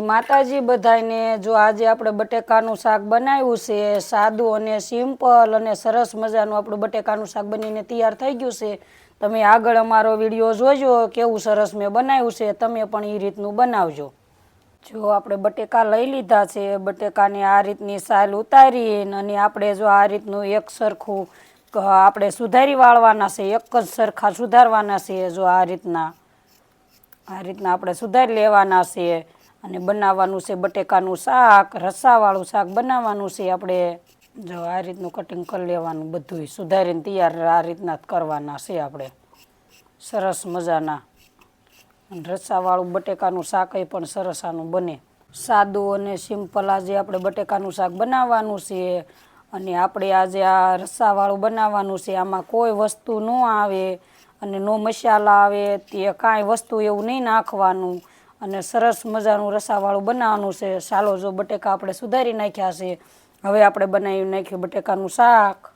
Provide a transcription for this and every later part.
માતાજી બધાને જો આજે આપણે બટેકાનું શાક બનાવ્યું છે સાદું અને સિમ્પલ અને સરસ મજાનું આપણું બટેકાનું શાક બનીને તૈયાર થઈ ગયું છે। તમે આગળ અમારો વિડીયો જોજો કેવું સરસ મેં બનાવ્યું છે, તમે પણ એ રીતનું બનાવજો। જો આપણે બટેકા લઈ લીધા છે, બટેકાને આ રીતની સાલ ઉતારીને અને આપણે જો આ રીતનું એક સરખું આપણે સુધારી વાળવાના છે, એક જ સરખા સુધારવાના છે। જો આ રીતના આપણે સુધારી લેવાના છે અને બનાવવાનું છે બટેકાનું શાક, રસાવાળું શાક બનાવવાનું છે આપણે। જો આ રીતનું કટિંગ કરી લેવાનું, બધું સુધારીને તૈયાર આ રીતના જ કરવાના છે આપણે સરસ મજાના। રસાવાળું બટેકાનું શાક પણ સરસ આનું બને। સાદું અને સિમ્પલ આજે આપણે બટેકાનું શાક બનાવવાનું છે અને આપણે આજે આ રસાવાળું બનાવવાનું છે। આમાં કોઈ વસ્તુ ન આવે અને નો મસાલા આવે, તે કાંઈ વસ્તુ એવું નહીં નાખવાનું અને સરસ મજાનું રસાવાળું બનાવવાનું છે। ચાલો જો બટેકા આપણે સુધારી નાખ્યા છે, હવે આપણે બનાવી નાખ્યું બટેકાનું શાક।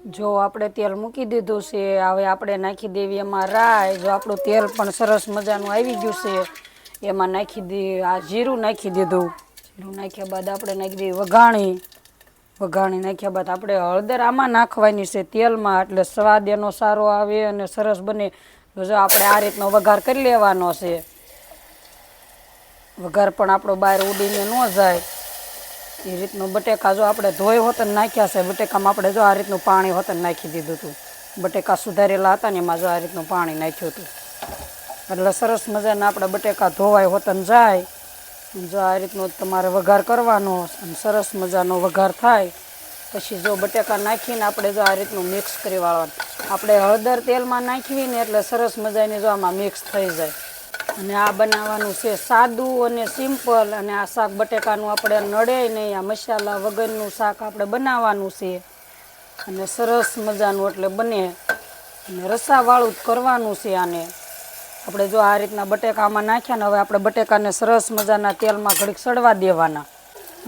જો આપણે તેલ મૂકી દીધું છે, હવે આપણે નાખી દેવી એમાં રાઈ। જો આપણું તેલ પણ સરસ મજાનું આવી ગયું છે, એમાં નાખી દઈએ આ જીરું નાખી દીધું। જીરું નાખ્યા બાદ આપણે નાખી દઈએ વઘાણી નાખ્યા બાદ આપણે હળદર આમાં નાખવાની છે તેલમાં, એટલે સ્વાદ એનો સારો આવે અને સરસ બને। જો આપણે આ રીતનો વઘાર કરી લેવાનો છે, વઘાર પણ આપણો બહાર ઉડીને ન જાય એ રીતનું। બટેકા જો આપણે ધોઈ હોતન નાખ્યા છે, બટેકામાં આપણે જો આ રીતનું પાણી હોતન નાખી દીધું હતું, બટેકા સુધારેલા હતા ને એમાં જો આ રીતનું પાણી નાખ્યું હતું, એટલે સરસ મજાના આપણા બટેકા ધોવાય હોતન જાય। જો આ રીતનો તમારે વઘાર કરવાનો અને સરસ મજાનો વઘાર થાય પછી જો બટેકા નાખીને આપણે જો આ રીતનું મિક્સ કરી વાળવાનું। આપણે હળદર તેલમાં નાખવીને એટલે સરસ મજાની જો આમાં મિક્સ થઈ જાય। અને આ બનાવવાનું છે સાદું અને સિમ્પલ, અને આ શાક બટેકાનું આપણે નડે નહીં, આ મસાલા વગરનું શાક આપણે બનાવવાનું છે અને સરસ મજાનું એટલે બને અને રસાવાળું જ કરવાનું છે આને। આપણે જો આ રીતના બટેકામાં નાખ્યા ને હવે આપણે બટેકાને સરસ મજાના તેલમાં ઘડીક સડવા દેવાના।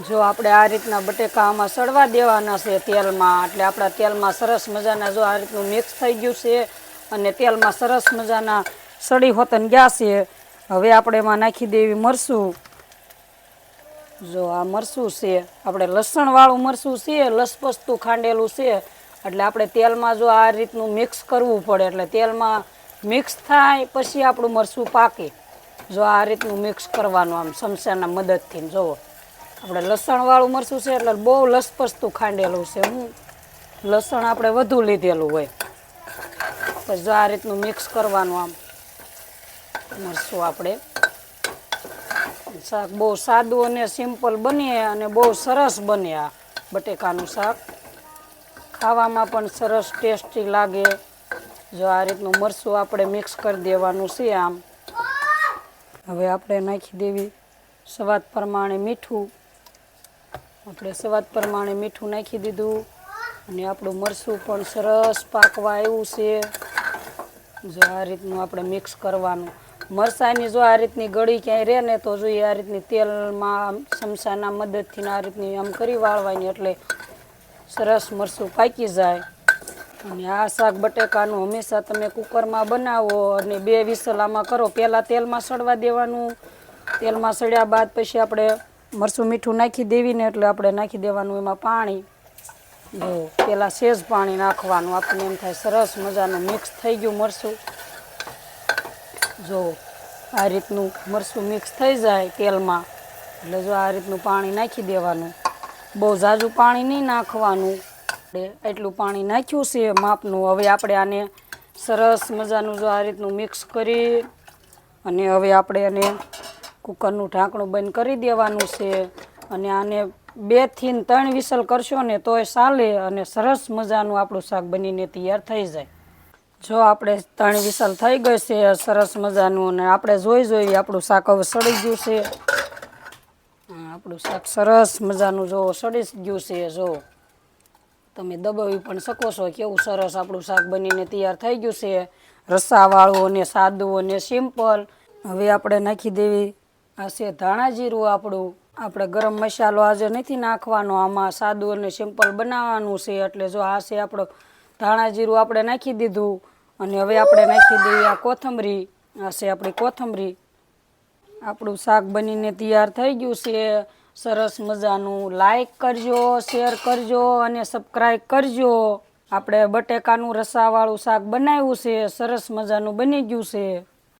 જો આપણે આ રીતના બટેકા આમાં સડવા દેવાના છે તેલમાં, એટલે આપણા તેલમાં સરસ મજાના જો આ રીતનું મિક્સ થઈ ગયું છે અને તેલમાં સરસ મજાના સડી હોતન ગયા છે। હવે આપણે એમાં નાખી દેવી મરચું। જો આ મરચું છે આપણે લસણવાળું મરચું છે, લસપસતું ખાંડેલું છે, એટલે આપણે તેલમાં જો આ રીતનું મિક્સ કરવું પડે, એટલે તેલમાં મિક્સ થાય પછી આપણું મરચું પાકે। જો આ રીતનું મિક્સ કરવાનું આમ ચમચાના મદદથી। જુઓ આપણે લસણવાળું મરચું છે એટલે બહુ લસપસતું ખાંડેલું છે, લસણ આપણે વધુ લીધેલું હોય, પછી જો આ રીતનું મિક્સ કરવાનું આમ મરચું આપણે। શાક બહુ સાદું અને સિમ્પલ બને અને બહુ સરસ બને આ બટેકાનું શાક, ખાવામાં પણ સરસ ટેસ્ટી લાગે। જો આ રીતનું મરચું આપણે મિક્સ કરી દેવાનું છે આમ। હવે આપણે નાખી દેવી સ્વાદ પ્રમાણે મીઠું। આપણે સ્વાદ પ્રમાણે મીઠું નાખી દીધું અને આપણું મરચું પણ સરસ પાકવા આવ્યું છે। જો આ રીતનું આપણે મિક્સ કરવાનું। મરચાંની જો આ રીતની ગળી ક્યાંય રહે ને તો જોઈએ આ રીતની તેલમાં ચમચાના મદદથી આ રીતની આમ કરી વાળવાની, એટલે સરસ મરચું પાકી જાય। અને આ શાક બટેકાનું હંમેશા તમે કુકરમાં બનાવો અને 2 વિસલ આમાં કરો, પહેલાં તેલમાં સડવા દેવાનું, તેલમાં સડ્યા બાદ પછી આપણે મરચું મીઠું નાખી દેવી ને એટલે આપણે નાખી દેવાનું એમાં પાણી। જો પહેલાં સેજ પાણી નાખવાનું, આપણને એમ થાય સરસ મજાનું મિક્સ થઈ ગયું મરચું। જો આ રીતનું મરચું મિક્સ થઈ જાય તેલમાં એટલે જો આ રીતનું પાણી નાખી દેવાનું, બહુ ઝાઝું પાણી નહીં નાખવાનું, એટલું પાણી નાખ્યું છે માપનું। હવે આપણે આને સરસ મજાનું જો આ રીતનું મિક્સ કરી અને હવે આપણે એને કુકરનું ઢાંકણું બંધ કરી દેવાનું છે અને આને 2 થી 3 વિસલ કરશો ને તોય ચાલે અને સરસ મજાનું આપણું શાક બનીને તૈયાર થઈ જાય। જો આપણે 3 વિસલ થઈ ગઈ છે સરસ મજાનું, અને આપણે જોઈ આપણું શાક હવે સડી ગયું છે। આપણું શાક સરસ મજાનું જો સડી ગયું છે। જો તમે દબાવી પણ શકો છો, કેવું સરસ આપણું શાક બનીને તૈયાર થઈ ગયું છે, રસાવાળું અને સાદું અને સિમ્પલ। હવે આપણે નાખી દેવી આ છે ધાણા જીરું આપણું। આપણે ગરમ મસાલો આજે નથી નાખવાનો, આમાં સાદું અને સિમ્પલ બનાવવાનું છે, એટલે જો આ છે આપણો ધાણા જીરું આપણે નાખી દીધું। અને હવે આપણે નાખી દઈએ આ કોથમરી, આ છે આપણી કોથમરી। આપણું શાક બનીને તૈયાર થઈ ગયું છે સરસ મજાનું. લાઈક કરજો, શેર કરજો અને સબસ્ક્રાઈબ કરજો. આપણે બટેકાનું રસાવાળું શાક બનાવ્યું છે, સરસ મજાનું બની ગયું છે.